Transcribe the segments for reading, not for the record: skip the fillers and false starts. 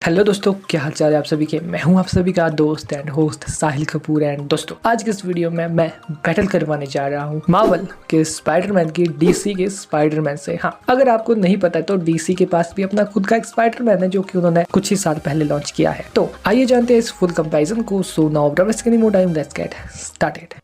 Hello दोस्तों, क्या हाल चाल है आप सभी के। मैं हूं आप सभी का दोस्त and host Sahil Kapoor. And दोस्तों, आज के इस वीडियो में मैं बैटल करवाने जा रहा हूं मार्वल के स्पाइडरमैन की डीसी के स्पाइडरमैन से। हाँ, अगर आपको नहीं पता है तो डीसी के पास भी अपना खुद का एक स्पाइडरमैन है जो कि उन्होंने कुछ ही साल पहले लॉन्च किया है। तो आइए जानते हैं इस फुल कंपैरिजन को। So now without wasting any more time, let's get started.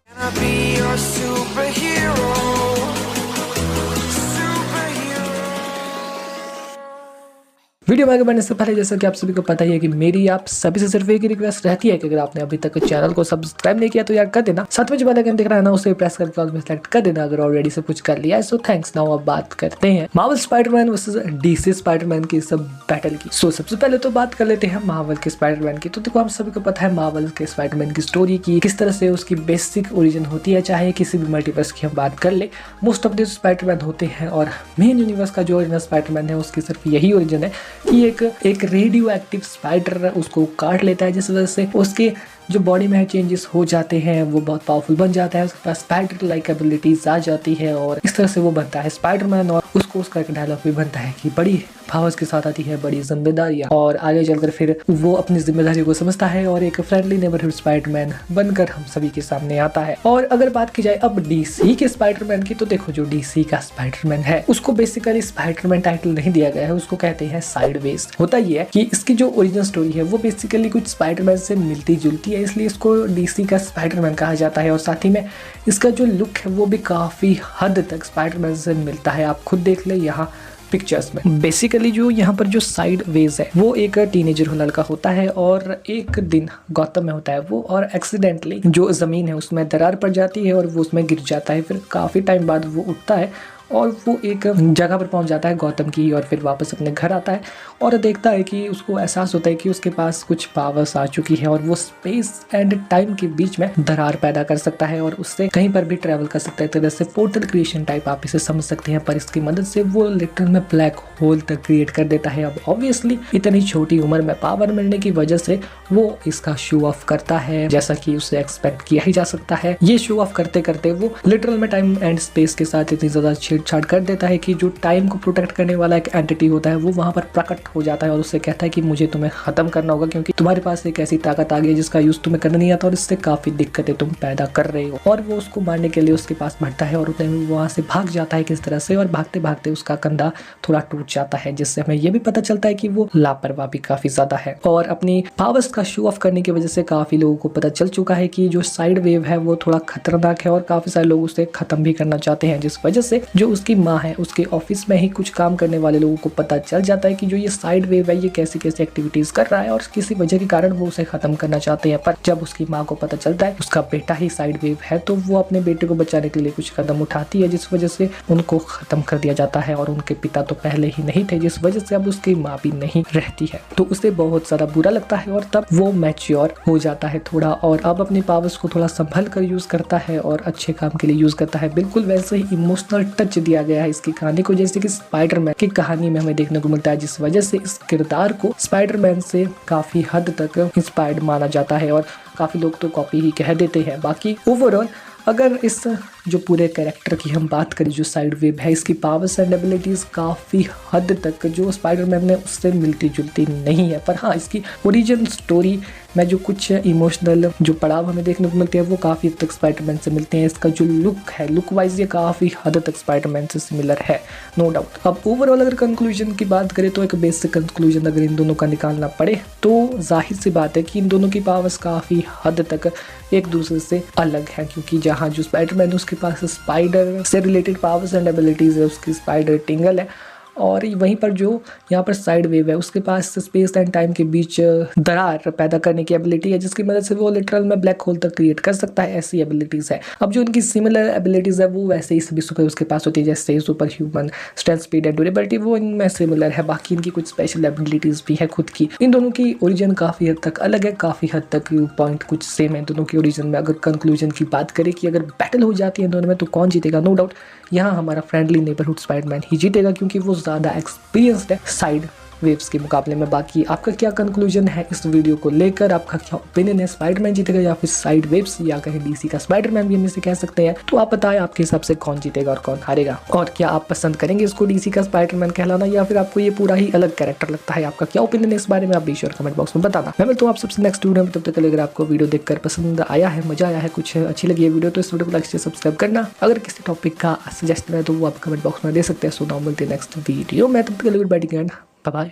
Video में आगे बढ़ने से पहले जैसा कि आप सभी को पता ही है कि मेरी आप सभी से सिर्फ एक ही रिक्वेस्ट रहती है कि अगर आपने अभी तक चैनल को सब्सक्राइब नहीं किया तो यार कर देना। साथ में जो बेल आइकन दिख रहा है ना, उसे प्रेस करके ऑल में सेलेक्ट कर देना अगर ऑलरेडी सब कुछ कर लिया है। So thanks. नाउ अब बात करते हैं Marvel Spiderman versus DC Spiderman की सब बैटल की। सो सबसे पहले तो बात कर लेते हैं मार्वल के स्पाइडरमैन की। तो देखो, हम सभी को पता है मार्वल के स्पाइडरमैन की स्टोरी की किस तरह से उसकी बेसिक ओरिजिन होती है। चाहे किसी भी मल्टीवर्स की हम बात कर ले, मोस्ट ऑफ द स्पाइडरमैन होते हैं और मेन यूनिवर्स का जो ओरिजिनल स्पाइडरमैन है उसकी सिर्फ यही ओरिजिन है कि एक रेडियो एक्टिव स्पाइडर उसको काट लेता है, जिस वजह से उसके जो बॉडी में चेंजेस हो जाते हैं, वो बहुत पावरफुल बन जाता है, उसके पास स्पाइडर लाइक एबिलिटीज आ जाती है और इस तरह से वो बनता है स्पाइडरमैन। और उसको उसका एक डायलॉग भी बनता है कि बड़ी पावर्स के साथ आती है बड़ी जिम्मेदारियां, और आगे चलकर फिर वो अपनी जिम्मेदारी को समझता है और एक फ्रेंडली नेबरहुड स्पाइडरमैन बनकर हम सभी के सामने आता है। और अगर बात की जाए अब डीसी के स्पाइडरमैन की, तो देखो, जो डीसी का स्पाइडरमैन है उसको बेसिकली स्पाइडरमैन टाइटल नहीं दिया गया है, उसको कहते हैं साइडवेज। होता ये है कि इसकी जो ओरिजिनल स्टोरी है वो बेसिकली कुछ स्पाइडरमैन से मिलती जुलती है, इसलिए इसको डीसी का स्पाइडरमैन कहा जाता है। और साथ ही में इसका जो लुक है वो भी काफी हद तक स्पाइडरमैन से मिलता है। आप खुद देख ले यहाँ पिक्चर्स में। बेसिकली जो यहाँ पर जो साइड वेज है वो एक टीनेजर लड़का होता है और एक दिन गौतम में होता है वो, और एक्सीडेंटली जो जमीन है उसमें दरार पड़ जाती है और वो उसमें गिर जाता है। फिर काफी टाइम बाद वो उठता है और वो एक जगह पर पहुंच जाता है गौतम की, और फिर वापस अपने घर आता है और देखता है कि उसको एहसास होता है कि उसके पास कुछ पावर्स आ चुकी है और वो स्पेस एंड टाइम के बीच में दरार पैदा कर सकता है और उससे कहीं पर भी ट्रैवल कर सकता है। तरह से पोर्टल क्रिएशन टाइप आप इसे समझ सकते हैं, पर इसकी मदद से वो लिटरल में ब्लैक होल तक क्रिएट कर देता है। अब ऑब्वियसली इतनी छोटी उम्र में पावर मिलने की वजह से वो इसका शो ऑफ करता है, जैसा कि उसे एक्सपेक्ट किया ही जा सकता है। ये शो ऑफ करते करते वो लिटरल में टाइम एंड स्पेस के साथ इतनी ज्यादा छेड़छाड़ कर देता है कि जो टाइम को प्रोटेक्ट करने वाला एक एंटिटी होता है वो वहां पर प्रकट हो जाता है और उससे कहता है कि मुझे तुम्हें खत्म करना होगा, क्योंकि तुम्हारे पास एक ऐसी ताकत आ गई है जिसका यूज तुम्हें करना नहीं आता और इससे काफी दिक्कतें तुम पैदा कर रहे हो। और वो उसको मारने के लिए उसके पास बढ़ता है और वहां से भाग जाता है किस तरह से, और भागते भागते उसका कंधा थोड़ा टूट जाता है, जिससे हमें ये भी पता चलता है कि वो लापरवाह भी काफी ज्यादा है। और अपनी पावर्स का शो ऑफ करने की वजह से काफी लोगों को पता चल चुका है कि जो साइड वेव है वो थोड़ा खतरनाक है और काफी सारे लोग उसे खत्म भी करना चाहते हैं, जिस वजह से जो उसकी माँ है उसके ऑफिस में ही कुछ काम करने वाले लोगों को पता चल जाता है कि जो ये साइड वेव है ये कैसी कैसी एक्टिविटीज कर रहा है और किसी वजह के कारण वो उसे खत्म करना चाहते हैं। पर जब उसकी माँ को पता चलता है उसका बेटा ही साइड वेव है, तो वो अपने बेटे को बचाने के लिए कुछ कदम उठाती है, जिस वजह से उनको खत्म कर दिया जाता है। और उनके पिता तो पहले ही नहीं थे, जिस वजह से अब उसकी माँ भी नहीं रहती है, तो उसे बहुत ज्यादा बुरा लगता है और तब वो मैच्योर हो जाता है थोड़ा, और अब अपनी पावर्स को थोड़ा संभल कर यूज करता है और अच्छे काम के लिए यूज करता है। बिल्कुल वैसे ही इमोशनल टच दिया गया है इसकी कहानी को, जैसे कि स्पाइडरमैन की कहानी में हमें देखने को मिलता है, जिस वजह से इस किरदार को स्पाइडरमैन से काफी हद तक इंस्पायर्ड माना जाता है और काफी लोग तो कॉपी ही कह देते हैं। बाकी ओवरऑल अगर इस जो पूरे कैरेक्टर की हम बात करें, जो साइड वेव है, इसकी पावर्स एंड एबिलिटीज काफी हद तक जो स्पाइडरमैन ने उससे मिलती जुलती नहीं है, पर हाँ इसकी ओरिजिन स्टोरी में जो कुछ इमोशनल जो पड़ाव हमें देखने को मिलते हैं वो काफी हद तक स्पाइडरमैन से मिलते हैं। इसका जो लुक है, लुक वाइज ये काफी हद तक स्पाइडरमैन से सिमिलर है, नो डाउट। अब ओवरऑल अगर कंक्लूजन की बात करें तो एक बेसिक कंक्लूजन अगर इन दोनों का निकालना पड़े तो जाहिर सी बात है कि इन दोनों की पावर्स काफी हद तक एक दूसरे से अलग है, क्योंकि जहाँ जो स्पाइडरमैन उसके पास स्पाइडर से रिलेटेड पावर्स एंड एबिलिटीज है, उसकी स्पाइडर टिंगल है, और वहीं पर जो यहाँ पर साइड वेव है उसके पास स्पेस एंड टाइम के बीच दरार पैदा करने की एबिलिटी है, जिसकी मदद से वो लिटरल में ब्लैक होल तक क्रिएट कर सकता है। ऐसी एबिलिटीज है। अब जो इनकी सिमिलर एबिलिटीज है वो वैसे ही सभी सुपर उसके पास होती है, जैसे super human strength, speed and durability, वो इनमें सिमिलर है। बाकी इनकी कुछ स्पेशल एबिलिटीज भी है खुद की। इन दोनों की ओरिजिन काफी हद तक अलग है, काफी हद तक पॉइंट कुछ सेम है दोनों की ओरिजिन में। अगर कंक्लूजन की बात करें कि अगर बैटल हो जाती है दोनों में तो कौन जीतेगा, नो डाउट यहाँ हमारा फ्रेंडली नेबरहुड स्पाइडरमैन ही जीतेगा, क्योंकि वो ज्यादा एक्सपीरियंस्ड है साइड वेव्स के मुकाबले में। बाकी आपका क्या कंक्लूजन है इस वीडियो को लेकर, आपका क्या ओपिनियन है, स्पाइडरमैन जीतेगा या फिर साइड वेव्स या कहीं डीसी का स्पाइडरमैन भी हम इसे कह सकते हैं। तो आप बताएं आपके हिसाब से कौन जीतेगा और कौन हारेगा, और क्या आप पसंद करेंगे इसको डीसी का स्पाइडरमैन कहलाना या फिर आपको ये पूरा ही अलग कैरेक्टर लगता है। आपका क्या ओपिनियन है इस बारे में आप भी श्योर कमेंट बॉक्स में बताना। मैं मिलता हूं आप सबसे नेक्स्ट वीडियो में, तब तक अगर आपको वीडियो देखकर पसंद आया है, मजा आया है, कुछ अच्छी लगी है वीडियो, तो इस वीडियो को लाइक से सब्सक्राइब करना। अगर किसी टॉपिक का सजेशन है तो वो आप कमेंट बॉक्स में दे सकते हैं। सो नाउ मिलते हैं नेक्स्ट वीडियो में, तब तक बाय बाय।